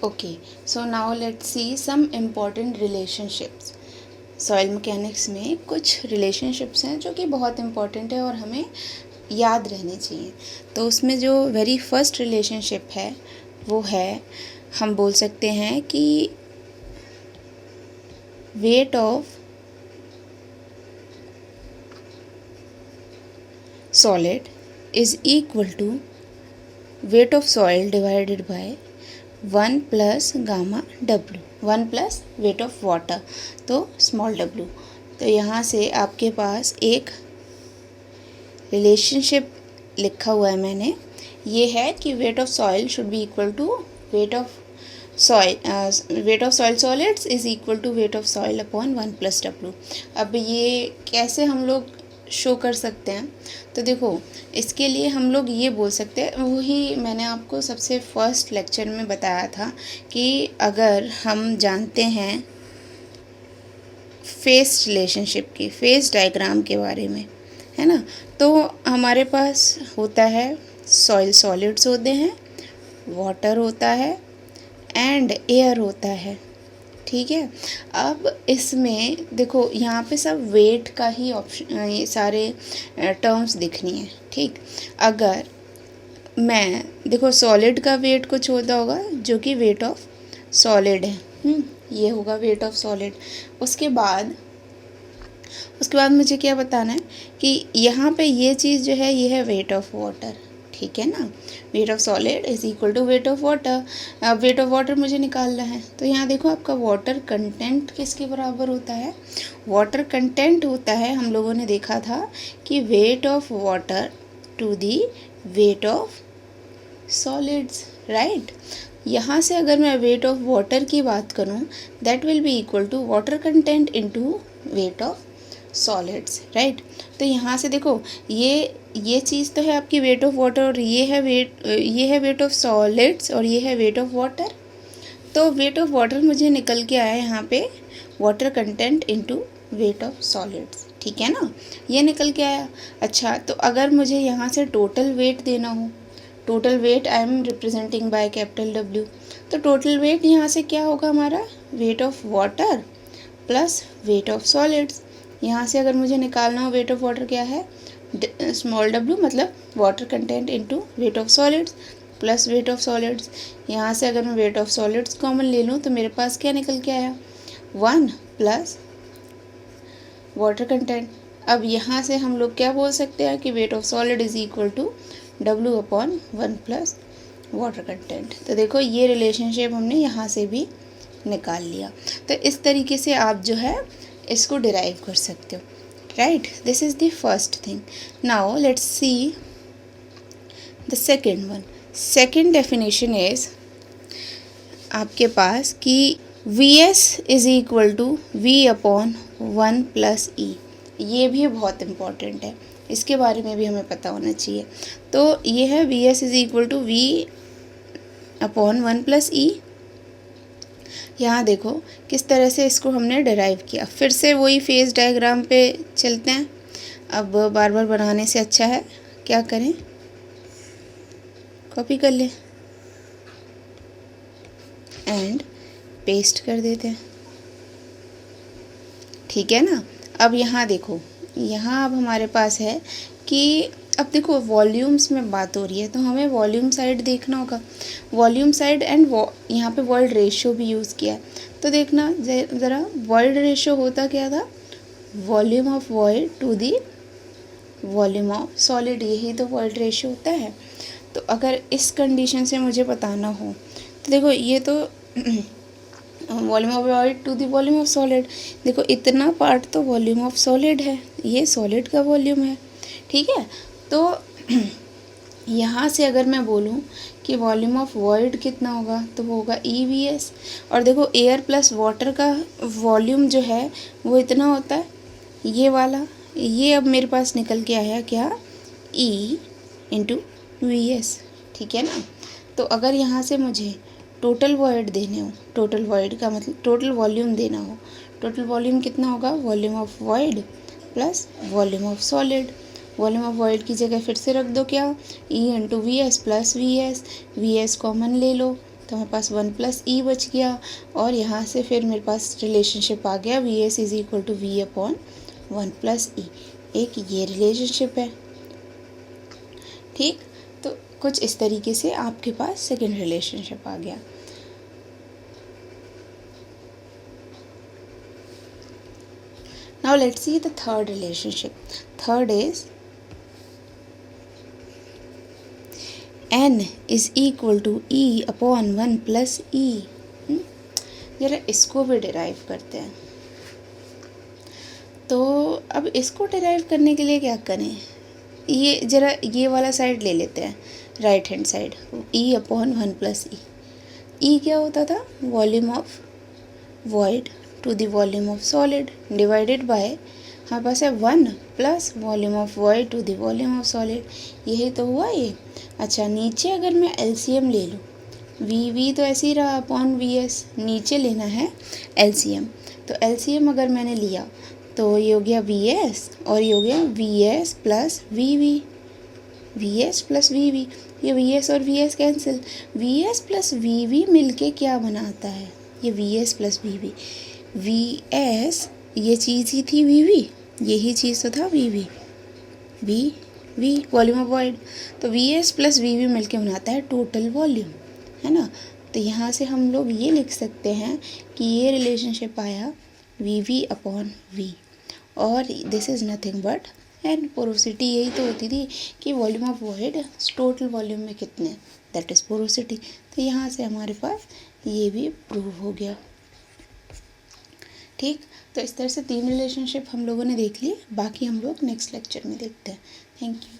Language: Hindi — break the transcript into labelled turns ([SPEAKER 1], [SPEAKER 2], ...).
[SPEAKER 1] Okay, so now let's see some important relationships. Soil mechanics में कुछ रिलेशनशिप्स हैं जो कि बहुत इम्पॉर्टेंट है और हमें याद रहने चाहिए। तो उसमें जो वेरी फर्स्ट रिलेशनशिप है वो है, हम बोल सकते हैं कि weight of solid is equal to weight of soil divided by 1 plus gamma W, 1 plus weight of water, तो स्मॉल डब्ल्यू। तो यहाँ से आपके पास एक रिलेशनशिप लिखा हुआ है मैंने, ये है कि weight of soil should be equal to weight of soil solids is equal to weight of soil upon 1 plus W. अब ये कैसे हम लोग शो कर सकते हैं? तो देखो, इसके लिए हम लोग ये बोल सकते हैं, वही मैंने आपको सबसे फर्स्ट लेक्चर में बताया था कि अगर हम जानते हैं फेस रिलेशनशिप की, फेस डायग्राम के बारे में, है ना, तो हमारे पास होता है सॉइल सॉलिड्स होते हैं, वाटर होता है एंड एयर होता है। ठीक है, अब इसमें देखो यहाँ पे सब वेट का ही ऑप्शन, ये सारे टर्म्स दिखनी है। ठीक, अगर मैं देखो सॉलिड का वेट कुछ होता होगा जो कि वेट ऑफ सॉलिड है, ये होगा वेट ऑफ सॉलिड। उसके बाद मुझे क्या बताना है कि यहाँ पे ये चीज़ जो है ये है वेट ऑफ वाटर। ठीक है ना, weight of solid is equal to weight of water. अब वेट ऑफ वाटर मुझे निकालना है, तो यहाँ देखो आपका वाटर कंटेंट किसके बराबर होता है? वाटर कंटेंट होता है, हम लोगों ने देखा था कि weight of water to the weight of solids, right. यहाँ से अगर मैं वेट ऑफ वाटर की बात करूँ, that will be equal to water content into weight of solids, right. तो यहाँ से देखो ये चीज़ तो है आपकी वेट ऑफ वाटर और ये है वेट ऑफ सॉलिड्स और ये है वेट ऑफ वाटर। तो वेट ऑफ वाटर मुझे निकल के आया यहाँ पे water content into weight of solids. ठीक है ना, ये निकल के आया। अच्छा, तो अगर मुझे यहाँ से टोटल वेट देना हो, total weight I am representing by capital W, तो टोटल वेट यहाँ से क्या होगा हमारा? Weight of water plus weight of solids. यहाँ से अगर मुझे निकालना हो वेट ऑफ वाटर क्या है? स्मॉल डब्ल्यू, मतलब water content into weight of solids plus weight of solids. यहाँ से अगर मैं वेट ऑफ सॉलिड्स कॉमन ले लूँ तो मेरे पास क्या निकल के आया? 1 प्लस वाटर कंटेंट। अब यहाँ से हम लोग क्या बोल सकते हैं कि weight of solid is equal to W upon 1 plus water content. तो देखो ये रिलेशनशिप हमने यहाँ से भी निकाल लिया। तो इस तरीके से आप जो है इसको डिराइव कर सकते हो, right. This is the first thing. Now let's see the second one. Second definition is आपके पास कि Vs is equal to V upon 1 plus e. ये भी बहुत इम्पॉर्टेंट है, इसके बारे में भी हमें पता होना चाहिए। तो ये है Vs is equal to V upon 1 plus e. यहाँ देखो किस तरह से इसको हमने डिराइव किया। फिर से वही फेस डायग्राम पे चलते हैं। अब बार बार बनाने से अच्छा है क्या करें, कॉपी कर लें एंड पेस्ट कर देते हैं। ठीक है ना। अब यहाँ देखो, यहाँ अब हमारे पास है कि अब देखो वॉल्यूम्स में बात हो रही है तो हमें वॉल्यूम साइड देखना होगा। वॉल्यूम साइड एंड यहाँ पे वर्ल्ड रेशियो भी यूज़ किया है। तो देखना ज़रा, वर्ल्ड रेशियो होता क्या था? Volume of void to the volume of solid, यही तो वर्ल्ड रेशियो होता है। तो अगर इस कंडीशन से मुझे बताना हो तो देखो ये तो volume of void to the volume of solid, देखो इतना पार्ट तो वॉल्यूम ऑफ सॉलिड है, ये सॉलिड का वॉल्यूम है। ठीक है, तो यहाँ से अगर मैं बोलूँ कि वॉल्यूम ऑफ वॉइड कितना होगा तो वो होगा EVS। और देखो एयर प्लस वाटर का वॉल्यूम जो है वो इतना होता है, ये वाला। ये अब मेरे पास निकल के आया क्या? E into VS। ठीक है ना। तो अगर यहाँ से मुझे टोटल वॉइड देने हो, टोटल वॉइड का मतलब टोटल वॉल्यूम देना हो, टोटल वॉल्यूम कितना होगा? Volume of void plus volume of solid. Volume of void की जगह फिर से रख दो क्या? E into we S plus V S common ले लो, तो हमारे पास 1 प्लस ई बच गया, और यहाँ से फिर मेरे पास रिलेशनशिप आ गया V S is equal to V upon 1 plus e. एक ये रिलेशनशिप है, ठीक। तो कुछ इस तरीके से आपके पास सेकेंड रिलेशनशिप आ गया। Now let's see the third relationship. Third is n is equal to e upon 1 plus e. जरा इसको भी डिराइव करते हैं। तो अब इसको डिराइव करने के लिए क्या करें, ये जरा ये वाला साइड ले लेते हैं, right hand side, e upon 1 plus e. E क्या होता था, volume of void to the volume of solid divided by, हमारे पास है 1 plus volume of void to the volume of solid, यही तो हुआ ये। अच्छा, नीचे अगर मैं एलसीएम ले लूँ, वी तो ऐसे ही रहा अपॉन वी एस, नीचे लेना है एलसीएम। तो एलसीएम अगर मैंने लिया तो ये हो गया वी एस, और ये हो गया V S plus V V, V S plus V V, ये वी एस और V S cancel, V S plus V V मिल के क्या बनाता है, ये V S plus V V, V S ये चीज़ ही थी वी वी, यही चीज़ तो था V V, V V volume of void, तो V S plus V V मिल के बनाता है टोटल वॉल्यूम, है ना। तो यहाँ से हम लोग ये लिख सकते हैं कि ये रिलेशनशिप आया वी वी अपॉन वी, और this is nothing but and porosity यही तो होती थी कि volume of void total volume में कितने, दैट इज़ पोरोसिटी। तो यहाँ से हमारे पास ये भी प्रूव हो गया, ठीक। तो इस तरह से 3 रिलेशनशिप हम लोगों ने देख लिए, बाकी हम लोग नेक्स्ट लेक्चर में देखते हैं। Thank you.